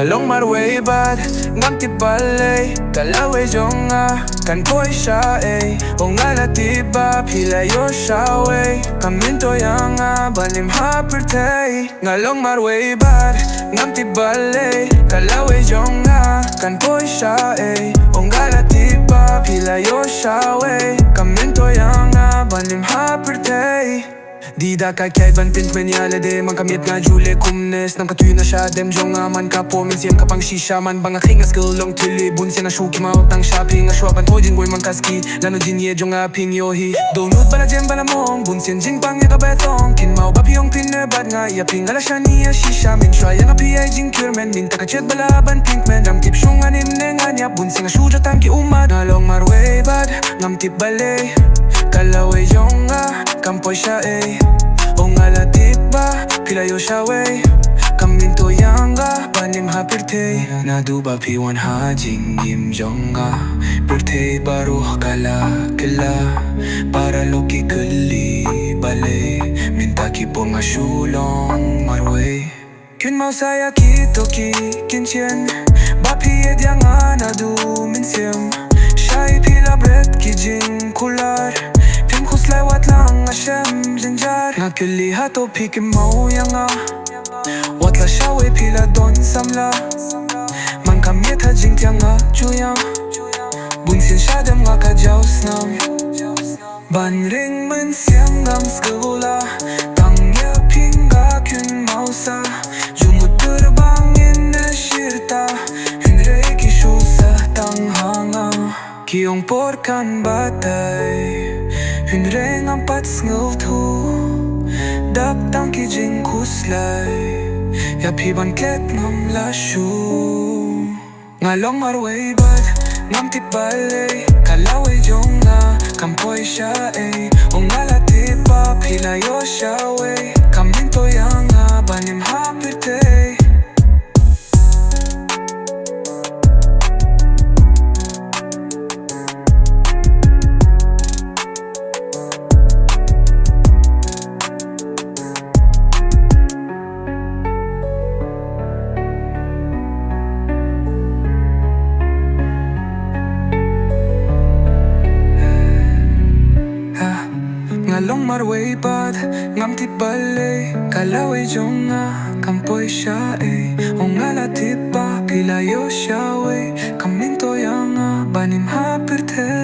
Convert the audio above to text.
ngalong marwei bad ngam ti balei lawei jong kan koi shawei ialade pila yo shawei myntoi balim pyrthei ngalong marwei bad ngam ti balei lawei jong kan koi shawei ialade pila yo shawei myntoi balim pyrthei Di da ka kyiad ban pint men ialade man miet nga jule kumne Snam ka tuid na siya dem jong man ka po mynsiem ka pang shisha man bang khie skill long thylli Bunsien na Kynmaw tang shopping shwa ban thoh jingrwai man ka Lano jingieid jong phin iohi Dohnud bala jem bala mong Bunsien jing pang ka betong Kynmaw ba piyong phin bad nga ping ala siya niya shisha myntoi pyrthei kmen minta ka kyiad bala ban pint men ram tip shung anin nga Bunsien nga shuja tang umad ngalong marwei bad ngam tip balei lawei jong kampoy shawei ialade pila yo shawei myntoi balim pyrthei naduba piwan jingim jong pyrthei baru kala para loki kuli balei minta ki po nga shulong marwei Kynmaw saya kitoki kinchen kyiad nadu mynsiem shai pila bread ki jing kular Wat lang shem jinjar nga kuli hato Kynmaw wat la shawei pila don samla man ka miet jing chuyang Bunsien shadem nga ka jaw Snam ban ring mynsiem ngam skula tang pinga Kynmaw sa jumut terbangin na shirta hinrei ki shu sa tang hanga kiyong porkan batay hinrei ngam sngew thoh dak tang ki jing kuslay piban ket ngam la shu ngalong marwei bad ngam ti balei lawei jong kampoy shawei ialade pila yo shawei myntoi balim pyrthei ngalong marwei bad ngam ti balei lawei jong kampoy shawei ialade pila yo shawei myntoi balim pyrthei